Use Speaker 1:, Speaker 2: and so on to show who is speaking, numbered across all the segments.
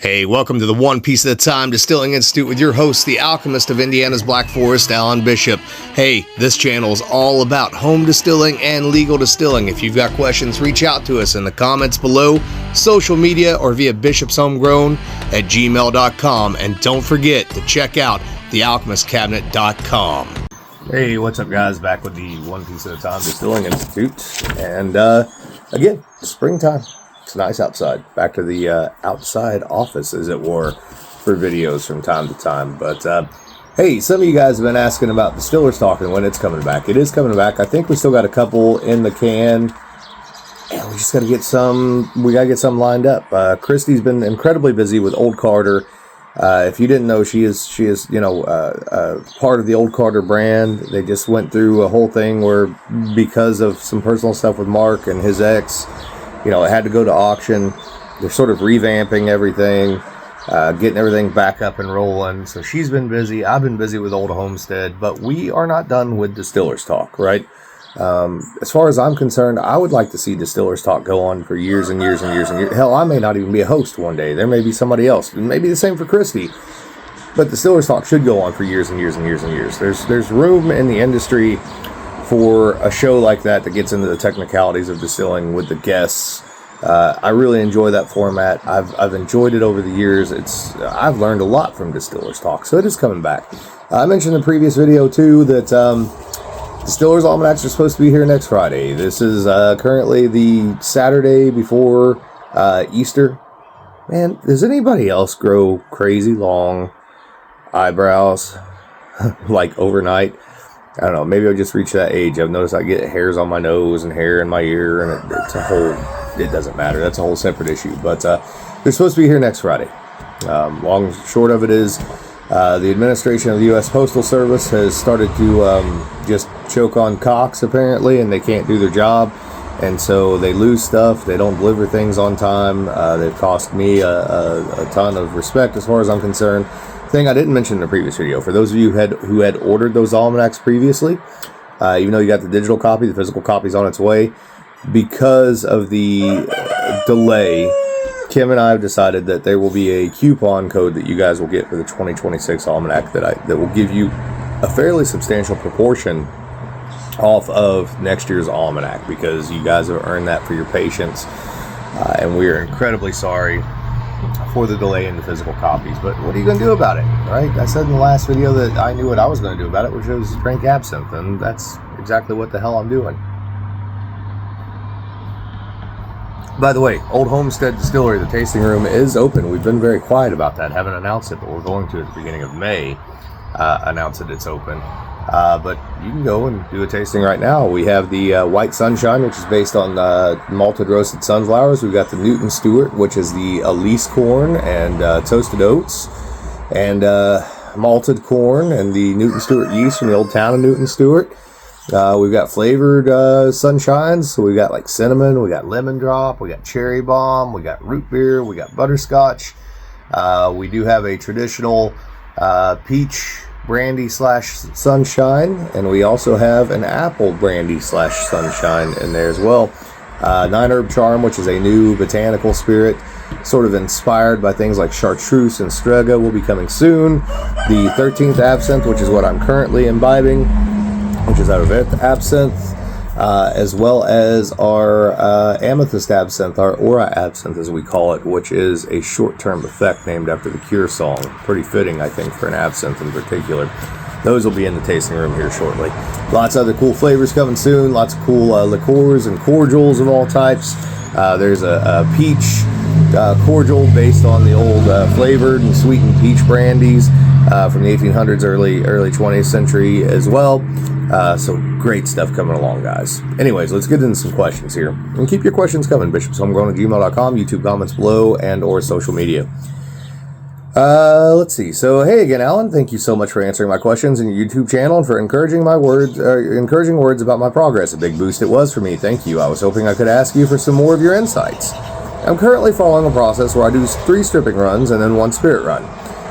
Speaker 1: Hey, welcome to the One Piece at a Time Distilling Institute with your host, the alchemist of Indiana's Black Forest, Alan Bishop. Hey, this channel is all about home distilling and legal distilling. If you've got questions, reach out to us in the comments below, social media, or via bishopshomegrown@gmail.com. And don't forget to check out thealchemistcabinet.com. Hey, what's up, guys? Back with the One Piece at a Time Distilling Institute. And again, springtime. It's nice outside. Back to the outside office, as it were, for videos from time to time. But hey, some of you guys have been asking about Distiller Talk and when it's coming back. It is coming back. I think we still got a couple in the can, and we just got to get some. We got to get some lined up. Christy's been incredibly busy with Old Carter. If you didn't know, she is part of the Old Carter brand. They just went through a whole thing where, because of some personal stuff with Mark and his ex, it had to go to auction. They're sort of revamping everything, getting everything back up and rolling. So she's been busy. I've been busy with Old Homestead, but we are not done with Distillers Talk, right? As far as I'm concerned, I would like to see Distillers Talk go on for years and years and years and years. Hell, I may not even be a host one day. There may be somebody else. It may be the same for Christy. But Distillers Talk should go on for years and years and years and years. There's room in the industry for a show like that gets into the technicalities of distilling with the guests. I really enjoy that format. I've enjoyed it over the years. I've learned a lot from Distillers Talk, so it is coming back. I mentioned in the previous video too that Distillers Almanacs are supposed to be here next Friday. This is currently the Saturday before Easter. Man, does anybody else grow crazy long eyebrows like overnight? I don't know, maybe I'll just reach that age. I've noticed I get hairs on my nose and hair in my ear, and it doesn't matter. That's a whole separate issue. But they're supposed to be here next Friday. Long and short of it is, the administration of the U.S. Postal Service has started to just choke on cocks, apparently, and they can't do their job. And so they lose stuff. They don't deliver things on time. They've cost me a ton of respect as far as I'm concerned. Thing I didn't mention in the previous video, for those of you who had ordered those almanacs previously, even though you got the digital copy, the physical copy's on its way. Because of the delay, Kim and I have decided that there will be a coupon code that you guys will get for the 2026 almanac that will give you a fairly substantial proportion off of next year's almanac, because you guys have earned that for your patience, and we are incredibly sorry for the delay in the physical copies. But what are you going to do about it, right? I said in the last video that I knew what I was going to do about it, which was drink absinthe, and that's exactly what the hell I'm doing. By the way, Old Homestead Distillery, the tasting room, is open. We've been very quiet about that, haven't announced it, but we're going to at the beginning of May announce that it's open. But you can go and do a tasting right now. We have the White Sunshine, which is based on malted roasted sunflowers. We've got the Newton Stewart, which is the Elise corn and toasted oats and malted corn and the Newton Stewart yeast from the old town of Newton Stewart. We've got flavored sunshines. So we've got like cinnamon, we got lemon drop, we got cherry bomb, we got root beer, we got butterscotch. We do have a traditional peach brandy / sunshine, and we also have an apple brandy / sunshine in there as well. 9-herb charm, which is a new botanical spirit, sort of inspired by things like chartreuse and strega, will be coming soon. The 13th absinthe, which is what I'm currently imbibing, which is out of absinthe, as well as our amethyst absinthe, our aura absinthe as we call it, which is a short-term effect named after the Cure song. Pretty fitting, I think, for an absinthe in particular. Those will be in the tasting room here shortly. Lots of other cool flavors coming soon. Lots of cool liqueurs and cordials of all types. There's a peach cordial based on the old flavored and sweetened peach brandies from the 1800s, early 20th century as well. So great stuff coming along, guys. Anyways, let's get into some questions here. And keep your questions coming. bishopshomegrown@gmail.com, YouTube comments below, and or social media. Let's see. So, hey again, Alan. Thank you so much for answering my questions in your YouTube channel and for encouraging words about my progress. A big boost it was for me. Thank you. I was hoping I could ask you for some more of your insights. I'm currently following a process where I do 3 stripping runs and then 1 spirit run.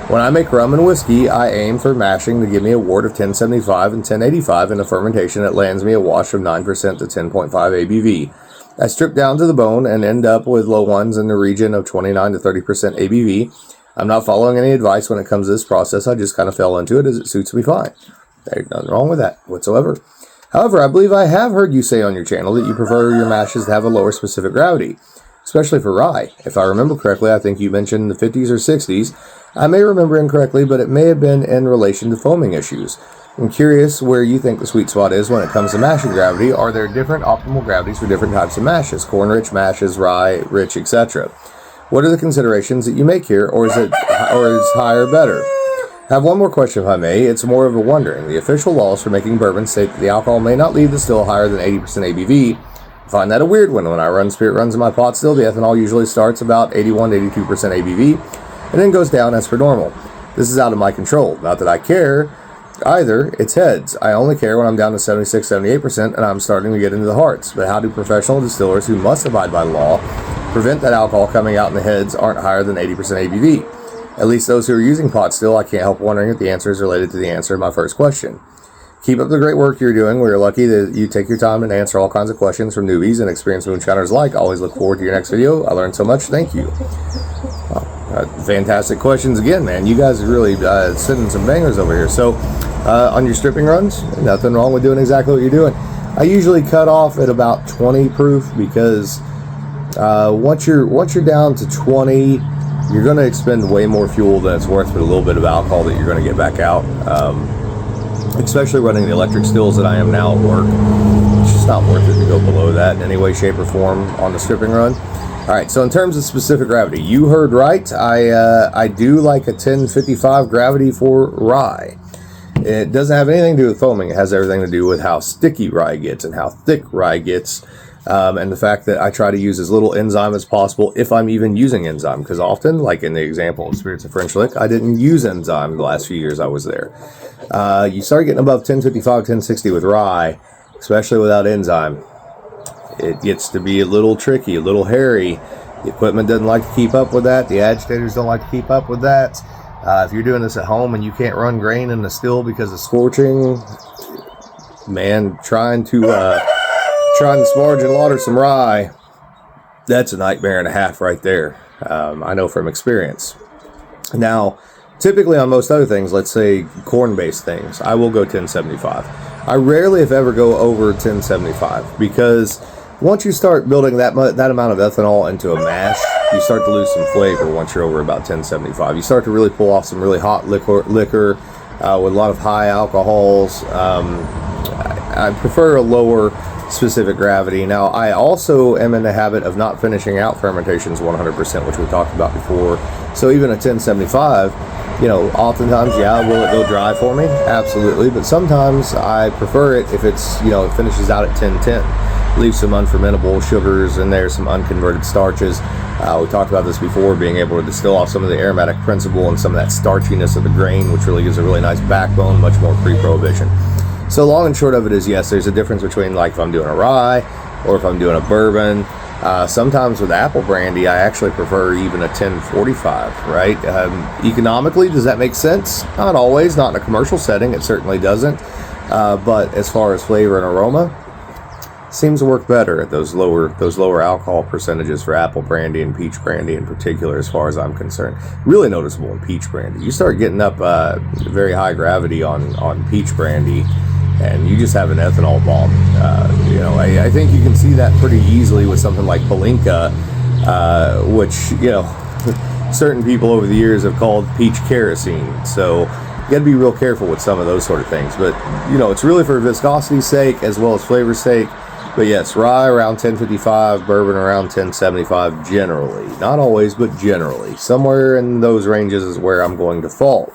Speaker 1: When I make rum and whiskey, I aim for mashing to give me a wort of 1075 and 1085 in a fermentation that lands me a wash of 9% to 10.5 ABV. I strip down to the bone and end up with low ones in the region of 29 to 30% ABV. I'm not following any advice when it comes to this process. I just kind of fell into it as it suits me fine. There's nothing wrong with that whatsoever. However, I believe I have heard you say on your channel that you prefer your mashes to have a lower specific gravity, especially for rye. If I remember correctly, I think you mentioned the 50s or 60s. I may remember incorrectly, but it may have been in relation to foaming issues. I'm curious where you think the sweet spot is when it comes to mashing gravity. Are there different optimal gravities for different types of mashes, corn-rich mashes, rye-rich, etc.? What are the considerations that you make here, or is higher better? I have one more question, if I may. It's more of a wondering. The official laws for making bourbon state that the alcohol may not leave the still higher than 80% ABV. I find that a weird one. When I run spirit runs in my pot still, the ethanol usually starts about 81 to 82% ABV and then goes down as per normal. This is out of my control. Not that I care either, it's heads. I only care when I'm down to 76, 78% and I'm starting to get into the hearts. But how do professional distillers who must abide by law prevent that alcohol coming out in the heads aren't higher than 80% ABV? At least those who are using pot still, I can't help wondering if the answer is related to the answer to my first question. Keep up the great work you're doing. We're lucky that you take your time and answer all kinds of questions from newbies and experienced moonshiners alike. Always look forward to your next video. I learned so much. Thank you. Fantastic questions again, man. You guys are really sending some bangers over here. So on your stripping runs, nothing wrong with doing exactly what you're doing. I usually cut off at about 20 proof because once you're down to 20, you're going to expend way more fuel than it's worth for the little bit of alcohol that you're going to get back out. Especially running the electric stills that I am now at work. It's just not worth it to go below that in any way, shape, or form on the stripping run. All right, so in terms of specific gravity, you heard right. I do like a 1055 gravity for rye. It doesn't have anything to do with foaming. It has everything to do with how sticky rye gets and how thick rye gets. And the fact that I try to use as little enzyme as possible if I'm even using enzyme. Because often, like in the example of Spirits of French Lick, I didn't use enzyme the last few years I was there. You start getting above 1055, 1060 with rye, especially without enzyme. It gets to be a little tricky, a little hairy. The equipment doesn't like to keep up with that. The agitators don't like to keep up with that. If you're doing this at home and you can't run grain in the still because of scorching, man, trying to sparge and lauter some rye, that's a nightmare and a half right there. I know from experience. Now, typically on most other things, let's say corn-based things, I will go 1075. I rarely, if ever, go over 1075 because once you start building that amount of ethanol into a mash, you start to lose some flavor once you're over about 1075. You start to really pull off some really hot liquor with a lot of high alcohols. I prefer a lower specific gravity. Now, I also am in the habit of not finishing out fermentations 100%, which we talked about before. So even a 1075, oftentimes, yeah, will it go dry for me? Absolutely. But sometimes I prefer it if it's, it finishes out at 1010. Leave some unfermentable sugars in there, some unconverted starches. We talked about this before, being able to distill off some of the aromatic principle and some of that starchiness of the grain, which really gives a really nice backbone, much more pre-prohibition. So long and short of it is, yes, there's a difference between like if I'm doing a rye or if I'm doing a bourbon. Sometimes with apple brandy, I actually prefer even a 1045, right? Economically, does that make sense? Not always, not in a commercial setting, it certainly doesn't. But as far as flavor and aroma, seems to work better at those lower alcohol percentages for apple brandy and peach brandy in particular, as far as I'm concerned. Really noticeable in peach brandy. You start getting up very high gravity on peach brandy, and you just have an ethanol bomb. I think you can see that pretty easily with something like Palinka, which, certain people over the years have called peach kerosene. So you got to be real careful with some of those sort of things. But, it's really for viscosity's sake as well as flavor's sake. But yes, rye around 1055, bourbon around 1075 generally. Not always, but generally. Somewhere in those ranges is where I'm going to fall.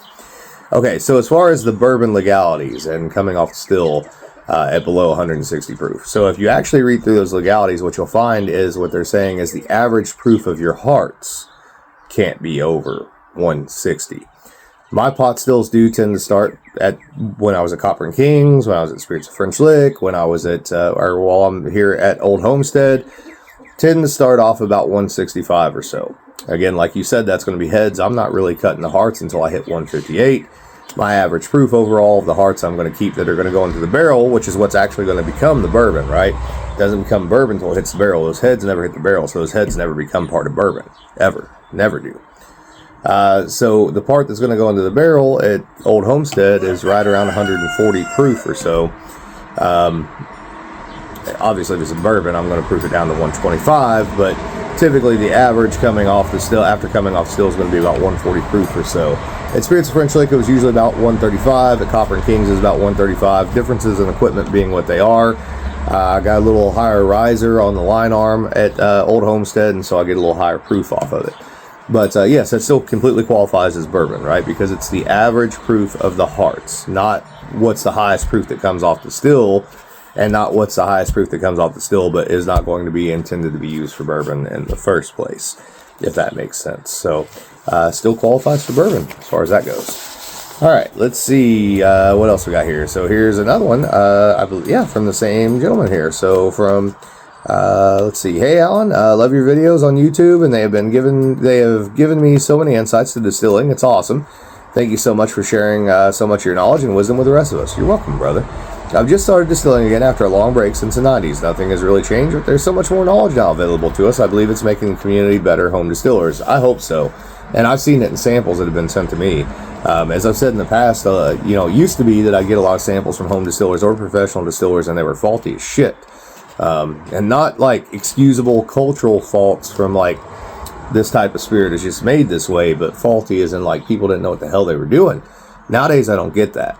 Speaker 1: Okay, so as far as the bourbon legalities and coming off still at below 160 proof. So if you actually read through those legalities, what you'll find is what they're saying is the average proof of your hearts can't be over 160. My pot stills do tend to start at when I was at Copper and Kings, when I was at Spirits of French Lick, when I was at, or while I'm here at Old Homestead, tend to start off about 165 or so. Again, like you said, that's going to be heads. I'm not really cutting the hearts until I hit 158. my average proof overall of the hearts I'm going to keep that are going to go into the barrel, which is what's actually going to become the bourbon, right? It doesn't become bourbon until it hits the barrel. Those heads never hit the barrel, so those heads never become part of bourbon, ever. Never do. So the part that's going to go into the barrel at Old Homestead is right around 140 proof or so. Obviously, if it's a bourbon, I'm going to proof it down to 125, but typically the average coming off the still, after coming off still, is going to be about 140 proof or so. At Spirits of French Liquor, it was usually about 135. At Copper and Kings is about 135. Differences in equipment being what they are. I got a little higher riser on the line arm at Old Homestead, and so I get a little higher proof off of it. But yes, that still completely qualifies as bourbon, right? Because it's the average proof of the hearts, not what's the highest proof that comes off the still, and not what's the highest proof that comes off the still, but is not going to be intended to be used for bourbon in the first place, if that makes sense. So, still qualifies for bourbon as far as that goes. All right, let's see what else we got here. So here's another one, I believe, yeah, from the same gentleman here. So from, let's see. Hey, Alan, love your videos on YouTube, and they have given me so many insights to distilling. It's awesome. Thank you so much for sharing so much of your knowledge and wisdom with the rest of us. You're welcome, brother. I've just started distilling again after a long break since the 90s. Nothing has really changed, but there's so much more knowledge now available to us. I believe it's making the community better home distillers. I hope so. And I've seen it in samples that have been sent to me. As I've said in the past, it used to be that I get a lot of samples from home distillers or professional distillers, and they were faulty as shit. And not like excusable cultural faults from like this type of spirit is just made this way, but faulty as in like people didn't know what the hell they were doing. Nowadays, I don't get that.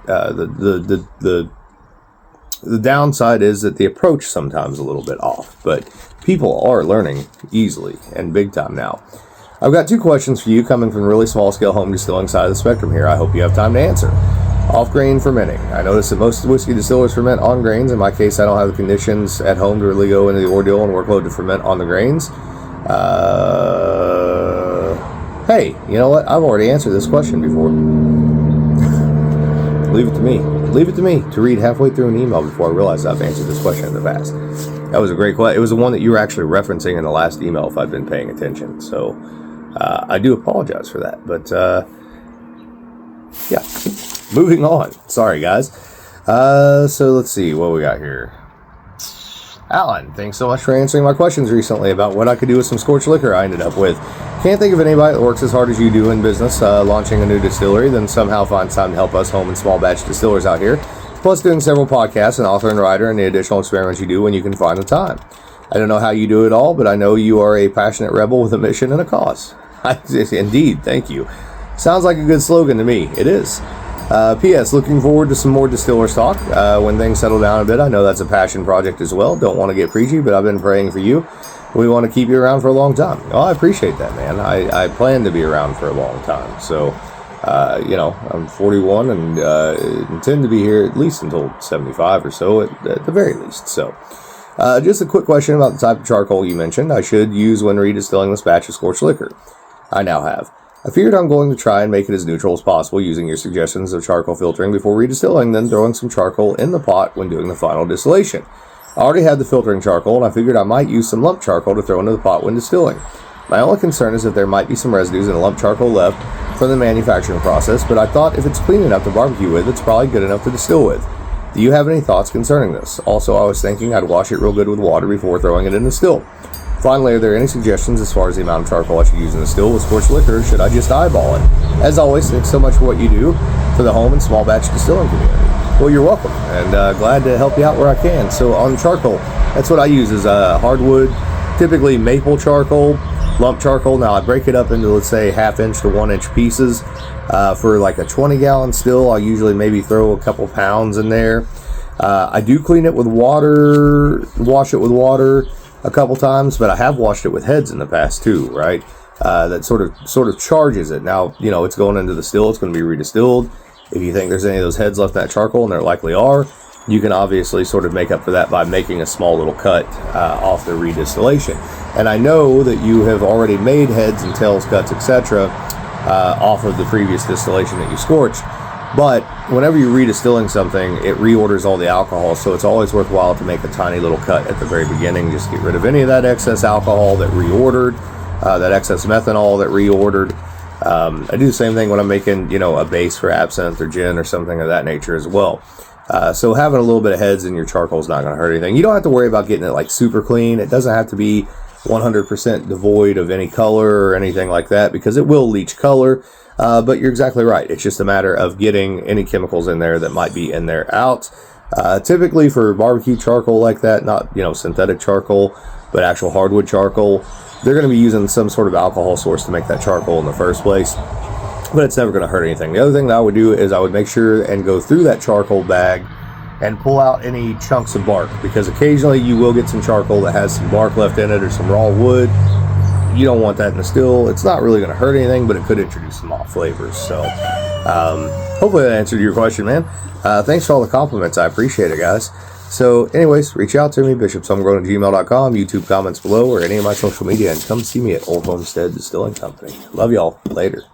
Speaker 1: The downside is that the approach sometimes a little bit off, but people are learning easily and big time now. I've got two questions for you coming from the really small scale home distilling side of the spectrum here. I hope you have time to answer. Off grain fermenting. I notice that most whiskey distillers ferment on grains. In my case, I don't have the conditions at home to really go into the ordeal and workload to ferment on the grains. Hey, you know what? I've already answered this question before. Leave it to me. Leave it to me to read halfway through an email before I realize I've answered this question in the past. That was a great question. It was the one that you were actually referencing in the last email if I'd been paying attention. So I do apologize for that. But yeah, moving on. Sorry, guys. So let's see what we got here. Alan, thanks so much for answering my questions recently about what I could do with some scorched liquor I ended up with. Can't think of anybody that works as hard as you do in business, launching a new distillery, then somehow finds time to help us home and small batch distillers out here. Plus doing several podcasts, an author and writer, and the additional experiments you do when you can find the time. I don't know how you do it all, but I know you are a passionate rebel with a mission and a cause. Indeed, thank you. Sounds like a good slogan to me. It is. P.S. Looking forward to some more Distillers Talk when things settle down a bit. I know that's a passion project as well. Don't want to get preachy, but I've been praying for you. We want to keep you around for a long time. Oh, I appreciate that, man. I plan to be around for a long time. So, I'm 41 and intend to be here at least until 75 or so at the very least. So, just a quick question about the type of charcoal you mentioned I should use when redistilling this batch of scorched liquor. I now have. I figured I'm going to try and make it as neutral as possible using your suggestions of charcoal filtering before redistilling, then throwing some charcoal in the pot when doing the final distillation. I already had the filtering charcoal, and I figured I might use some lump charcoal to throw into the pot when distilling. My only concern is that there might be some residues in the lump charcoal left from the manufacturing process, but I thought if it's clean enough to barbecue with, it's probably good enough to distill with. Do you have any thoughts concerning this? Also, I was thinking I'd wash it real good with water before throwing it in the still. Finally, are there any suggestions as far as the amount of charcoal I should use in the still with scorched liquor, or should I just eyeball it? As always, thanks so much for what you do for the home and small batch distilling community. Well, you're welcome, and glad to help you out where I can. So on charcoal, that's what I use is hardwood, typically maple charcoal, lump charcoal. Now I break it up into, let's say, 1/2 inch to 1 inch pieces. For like a 20-gallon still, I usually maybe throw a couple pounds in there. I do clean it with water, wash it with water a couple times, but I have washed it with heads in the past too, right? That sort of charges it. Now, it's going into the still, it's going to be redistilled. If you think there's any of those heads left in that charcoal, and there likely are, you can obviously sort of make up for that by making a small little cut off the redistillation. And I know that you have already made heads and tails cuts, etc. Off of the previous distillation that you scorched. But whenever you're redistilling something, it reorders all the alcohol, so it's always worthwhile to make a tiny little cut at the very beginning. Just get rid of any of that excess alcohol that reordered, that excess methanol that reordered, I do the same thing when I'm making, you know, a base for absinthe or gin or something of that nature as well. So having a little bit of heads in your charcoal is not going to hurt anything. You don't have to worry about getting it like super clean. It doesn't have to be 100% devoid of any color or anything like that, because it will leach color. But you're exactly right. It's just a matter of getting any chemicals in there that might be in there out. Typically for barbecue charcoal like that, not, you know, synthetic charcoal, but actual hardwood charcoal, they're going to be using some sort of alcohol source to make that charcoal in the first place. But it's never going to hurt anything. The other thing that I would do is I would make sure and go through that charcoal bag and pull out any chunks of bark, because occasionally you will get some charcoal that has some bark left in it or some raw wood. You don't want that in the still. It's not really going to hurt anything, but it could introduce some off flavors. So hopefully that answered your question, man. Thanks for all the compliments. I appreciate it, guys. So anyways, reach out to me, bishopshomegrown@gmail.com, YouTube comments below, or any of my social media, and come see me at Old Homestead Distilling Company. Love y'all. Later.